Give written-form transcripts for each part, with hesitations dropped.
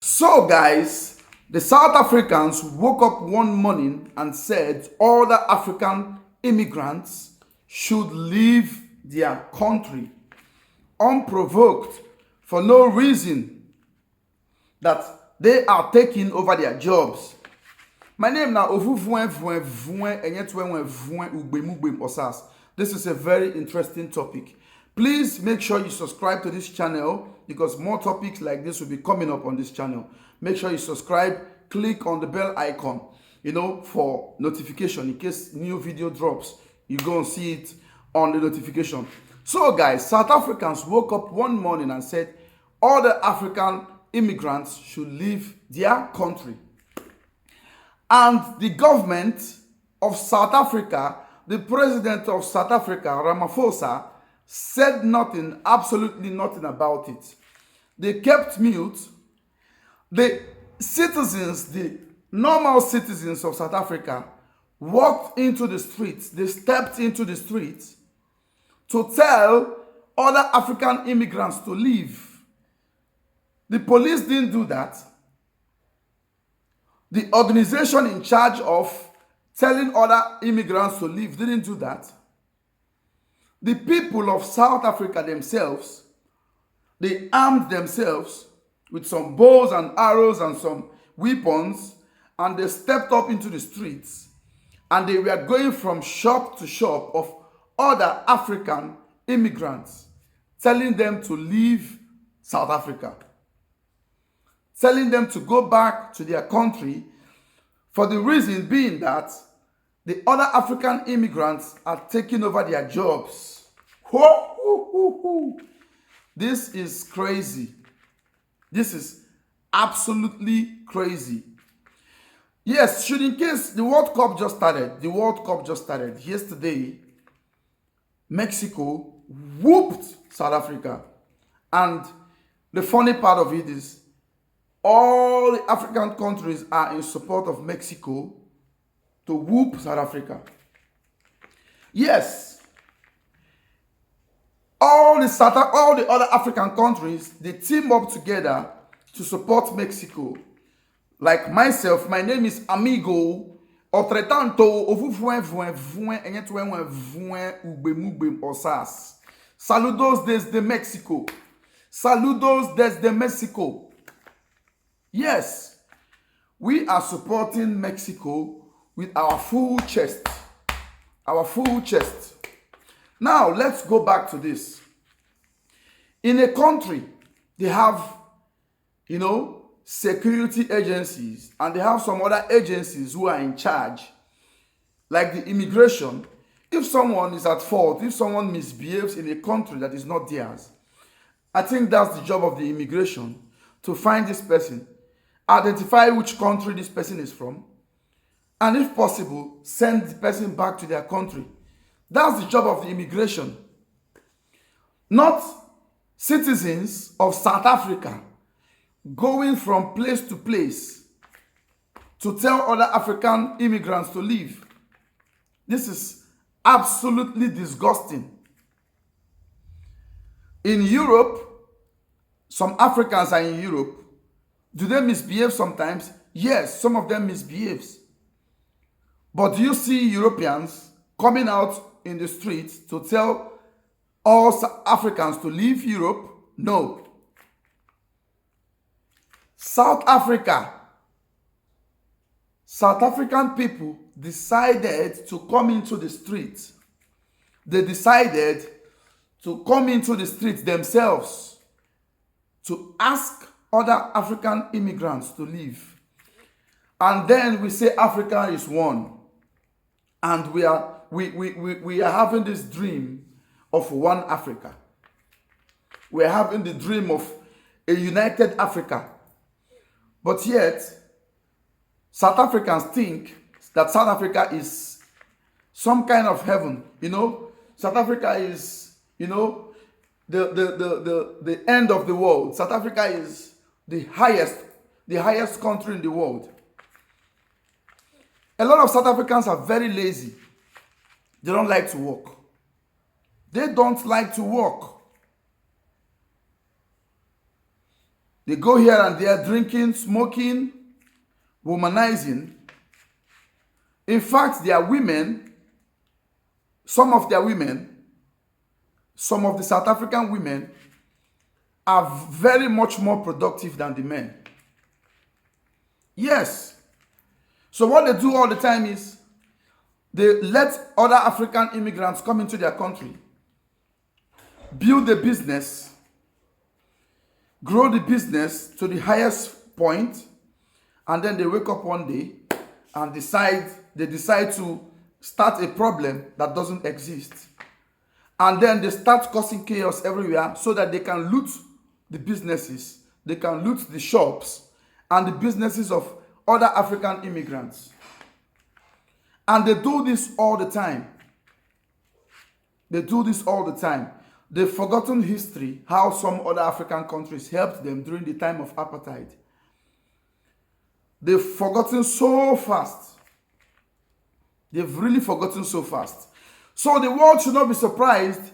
So, guys, the South Africans woke up one morning and said all the African immigrants should leave their country unprovoked for no reason, that they are taking over their jobs. My name now Osas. This is a very interesting topic. Please make sure you subscribe to this channel because more topics like this will be coming up on this channel. Make sure you subscribe, click on the bell icon, for notification in case new video drops. You go and see it on the notification. So guys, South Africans woke up one morning and said all the African immigrants should leave their country. And the government of South Africa, the president of South Africa, Ramaphosa, said nothing, absolutely nothing about it. They kept mute. The citizens, the normal citizens of South Africa, walked into the streets. They stepped into the streets to tell other African immigrants to leave. The police didn't do that. The organization in charge of telling other immigrants to leave didn't do that. The people of South Africa themselves, they armed themselves with some bows and arrows and some weapons, and they stepped up into the streets, and they were going from shop to shop of other African immigrants, telling them to leave South Africa, telling them to go back to their country, for the reason being that the other African immigrants are taking over their jobs. This is crazy. This is absolutely crazy. Yes, in case the World Cup just started. Yesterday, Mexico whooped South Africa. And the funny part of it is all the African countries are in support of Mexico to whoop South Africa. Yes. All the other African countries, they team up together to support Mexico. Like myself, my name is Amigo. Saludos desde Mexico. Saludos desde Mexico. Yes, we are supporting Mexico with our full chest. Our full chest. Now, let's go back to this. In a country, they have, security agencies, and they have some other agencies who are in charge, like the immigration. If someone is at fault, if someone misbehaves in a country that is not theirs, I think that's the job of the immigration, to find this person, identify which country this person is from, and if possible, send the person back to their country. That's the job of the immigration. Not citizens of South Africa going from place to place to tell other African immigrants to leave. This is absolutely disgusting. In Europe, some Africans are in Europe. Do they misbehave sometimes? Yes, some of them misbehave. But do you see Europeans coming out in the streets to tell all Africans to leave Europe? No. South African people decided to come into the streets. They decided to come into the streets themselves to ask other African immigrants to leave. And then we say Africa is one. And we are having this dream of one Africa. We are having the dream of a united Africa. But yet, South Africans think that South Africa is some kind of heaven. South Africa is, the end of the world. South Africa is the highest country in the world. A lot of South Africans are very lazy. They don't like to work. They don't like to work. They go here and there drinking, smoking, womanizing. In fact, their women, some of the South African women are very much more productive than the men. Yes. So what they do all the time is they let other African immigrants come into their country, build a business, grow the business to the highest point, and then they wake up one day and decide to start a problem that doesn't exist. And then they start causing chaos everywhere so that they can loot the businesses, they can loot the shops and the businesses of other African immigrants. And they do this all the time. They do this all the time. They've forgotten history, how some other African countries helped them during the time of apartheid. They've forgotten so fast. They've really forgotten so fast. So the world should not be surprised.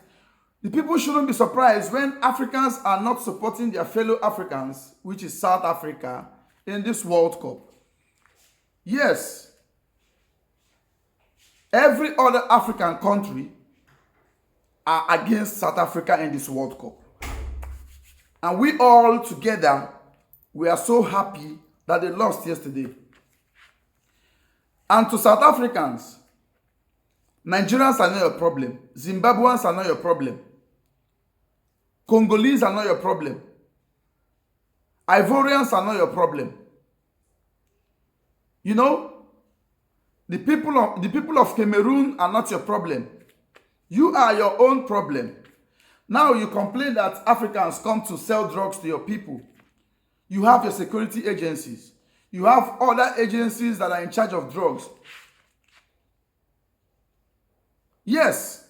The people shouldn't be surprised when Africans are not supporting their fellow Africans, which is South Africa, in this World Cup. Yes. Every other African country are against South Africa in this World Cup. And we all together, we are so happy that they lost yesterday. And to South Africans, Nigerians are not your problem. Zimbabweans are not your problem. Congolese are not your problem. Ivorians are not your problem. You know, the people of Cameroon are not your problem. You are your own problem. Now you complain that Africans come to sell drugs to your people. You have your security agencies. You have other agencies that are in charge of drugs. Yes.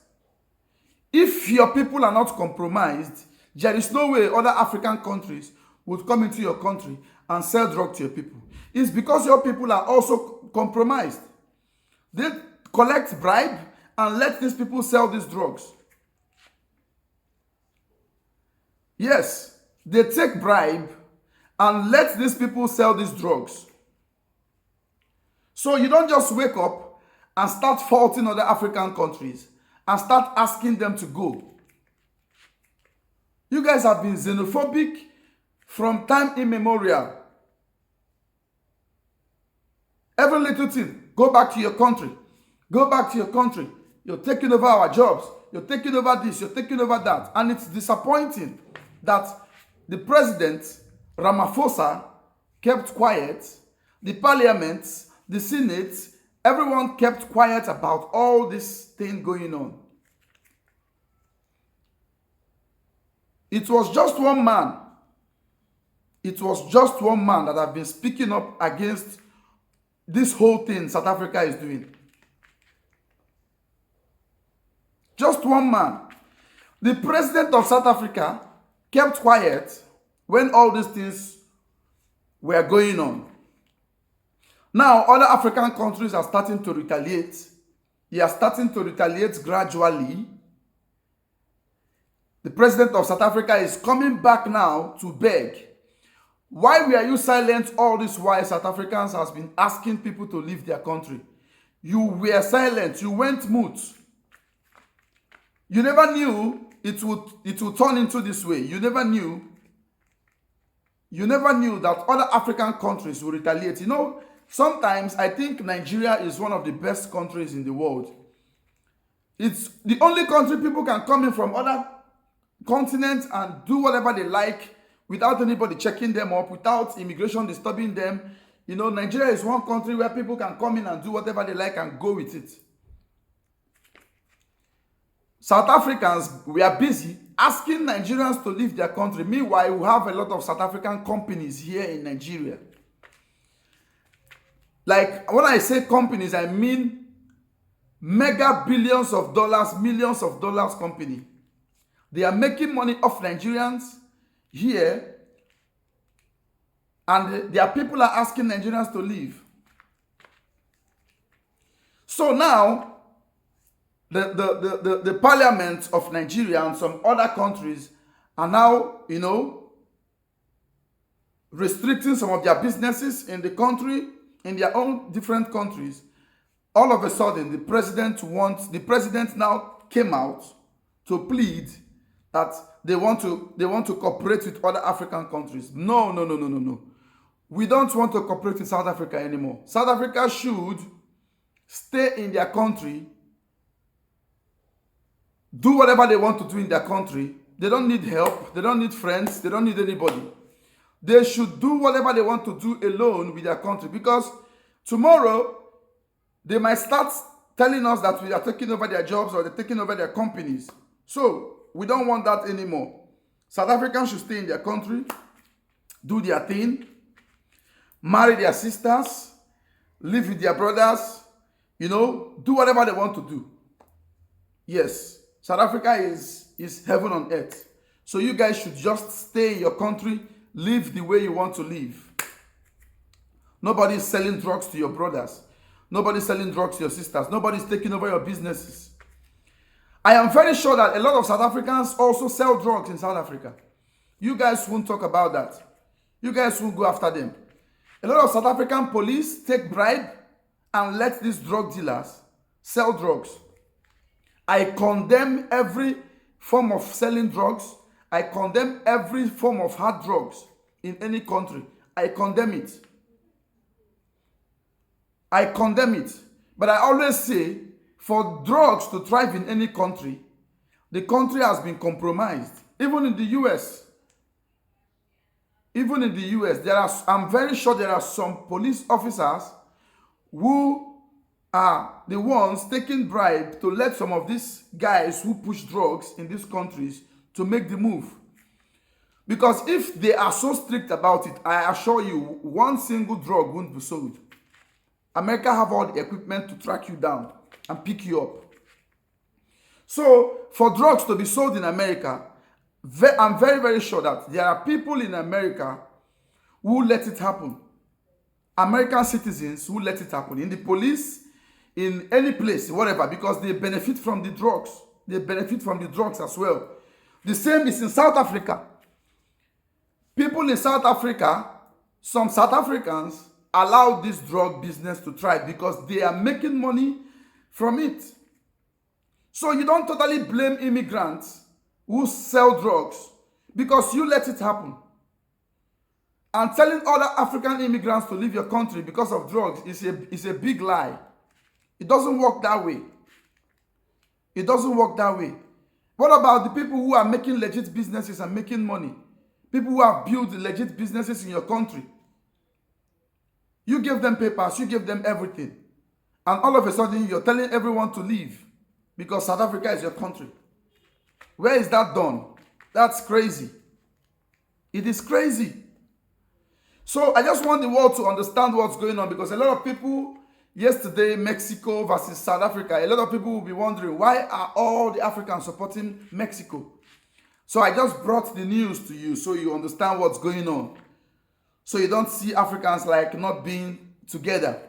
If your people are not compromised, there is no way other African countries would come into your country and sell drugs to your people. It's because your people are also compromised. They collect bribe and let these people sell these drugs. Yes, they take bribe and let these people sell these drugs. So you don't just wake up and start faulting other African countries and start asking them to go. You guys have been xenophobic from time immemorial. Every little thing, go back to your country. Go back to your country. You're taking over our jobs. You're taking over this. You're taking over that. And it's disappointing that the president, Ramaphosa, kept quiet. The parliament, the Senate, everyone kept quiet about all this thing going on. It was just one man. It was just one man that have been speaking up against this whole thing South Africa is doing. Just one man. The president of South Africa kept quiet when all these things were going on. Now, other African countries are starting to retaliate. They are starting to retaliate gradually. The president of South Africa is coming back now to beg. Why were you silent all this while South Africans has been asking people to leave their country? You were silent. You went mute. You never knew it would turn into this way. You never knew that other African countries will retaliate. You know, sometimes I think Nigeria is one of the best countries in the world. It's the only country people can come in from other continents and do whatever they like without anybody checking them up, without immigration disturbing them. You know, Nigeria is one country where people can come in and do whatever they like and go with it. South Africans, we are busy asking Nigerians to leave their country. Meanwhile, we have a lot of South African companies here in Nigeria. Like, when I say companies, I mean mega billions of dollars, millions of dollars company. They are making money off Nigerians here, and their people are asking Nigerians to leave. So now, the parliament of Nigeria and some other countries are now, you know, restricting some of their businesses in the country, in their own different countries. All of a sudden, the president now came out to plead that they want to cooperate with other African countries. No, no, no, no, no, no. We don't want to cooperate with South Africa anymore. South Africa should stay in their country, do whatever they want to do in their country. They don't need help. They don't need friends. They don't need anybody. They should do whatever they want to do alone with their country, because tomorrow they might start telling us that we are taking over their jobs or they're taking over their companies. So we don't want that anymore. South Africans should stay in their country, do their thing, marry their sisters, live with their brothers, do whatever they want to do. Yes, South Africa is heaven on earth. So you guys should just stay in your country, live the way you want to live. Nobody's selling drugs to your brothers. Nobody's selling drugs to your sisters. Nobody's taking over your businesses. I am very sure that a lot of South Africans also sell drugs in South Africa. You guys won't talk about that. You guys won't go after them. A lot of South African police take bribe and let these drug dealers sell drugs. I condemn every form of selling drugs. I condemn every form of hard drugs in any country. I condemn it. I condemn it. But I always say, for drugs to thrive in any country, the country has been compromised. Even in the US. Even in the US, I'm very sure there are some police officers who are the ones taking bribe to let some of these guys who push drugs in these countries to make the move. Because if they are so strict about it, I assure you, one single drug won't be sold. America have all the equipment to track you down and pick you up. So, for drugs to be sold in America, I'm very, very sure that there are people in America who let it happen. American citizens who let it happen. In the police, in any place, whatever, because they benefit from the drugs. They benefit from the drugs as well. The same is in South Africa. People in South Africa, some South Africans, allow this drug business to thrive because they are making money from it. So you don't totally blame immigrants who sell drugs because you let it happen. And telling other African immigrants to leave your country because of drugs is a big lie. It doesn't work that way. It doesn't work that way. What about the people who are making legit businesses and making money? People who have built legit businesses in your country. You gave them papers, you gave them everything. And all of a sudden, you're telling everyone to leave because South Africa is your country. Where is that done? That's crazy. It is crazy. So I just want the world to understand what's going on, because a lot of people, yesterday, Mexico versus South Africa, a lot of people will be wondering, why are all the Africans supporting Mexico? So I just brought the news to you so you understand what's going on. So you don't see Africans like not being together.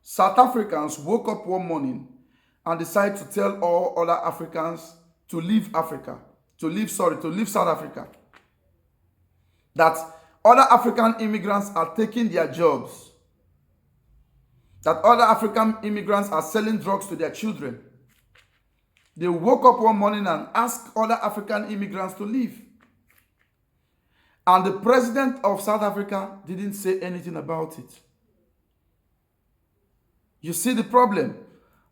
South Africans woke up one morning and decided to tell all other Africans to leave Africa. To leave South Africa. That other African immigrants are taking their jobs. That other African immigrants are selling drugs to their children. They woke up one morning and asked other African immigrants to leave. And the president of South Africa didn't say anything about it. You see the problem?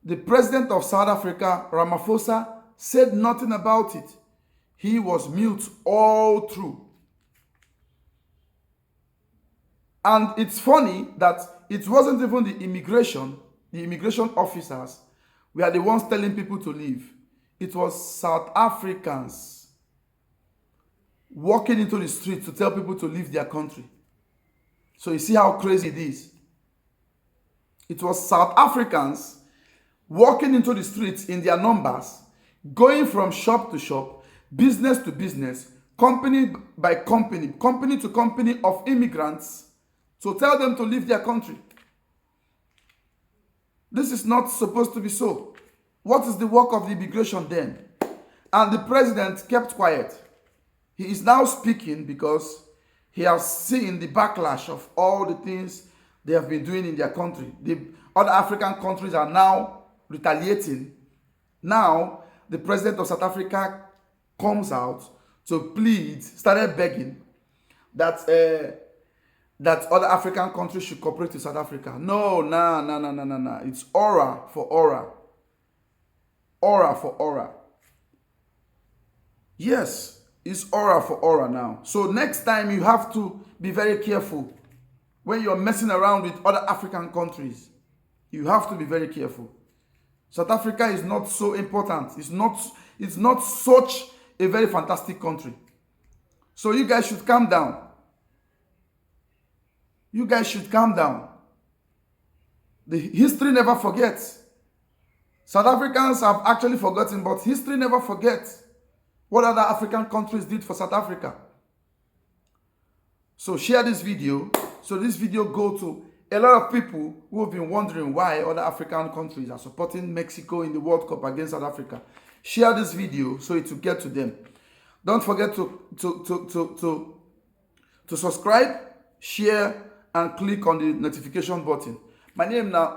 The president of South Africa, Ramaphosa, said nothing about it. He was mute all through. And it's funny that it wasn't even the immigration officers were the ones telling people to leave. It was South Africans walking into the street to tell people to leave their country. So you see how crazy it is. It was South Africans walking into the streets in their numbers, going from shop to shop, business to business, company by company, company to company of immigrants, to tell them to leave their country. This is not supposed to be so. What is the work of the immigration then? And the president kept quiet. He is now speaking because He has seen the backlash of all the things they have been doing in their country. The other African countries are now retaliating. Now, the president of South Africa comes out to plead, started begging that that other African countries should cooperate with South Africa. No. It's aura for aura. Aura for aura. Yes, it's aura for aura now. So next time you have to be very careful when you're messing around with other African countries. You have to be very careful. South Africa is not so important. It's not such a very fantastic country. So you guys should calm down. You guys should calm down. The history never forgets. South Africans have actually forgotten, but history never forgets what other African countries did for South Africa. So share this video. So this video go to a lot of people who have been wondering why other African countries are supporting Mexico in the World Cup against South Africa. Share this video so it will get to them. Don't forget to subscribe, share, and click on the notification button. My name now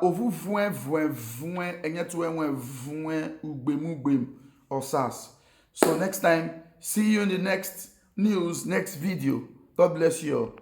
or SAS. So next time, see you in the next news, next video. God bless you all.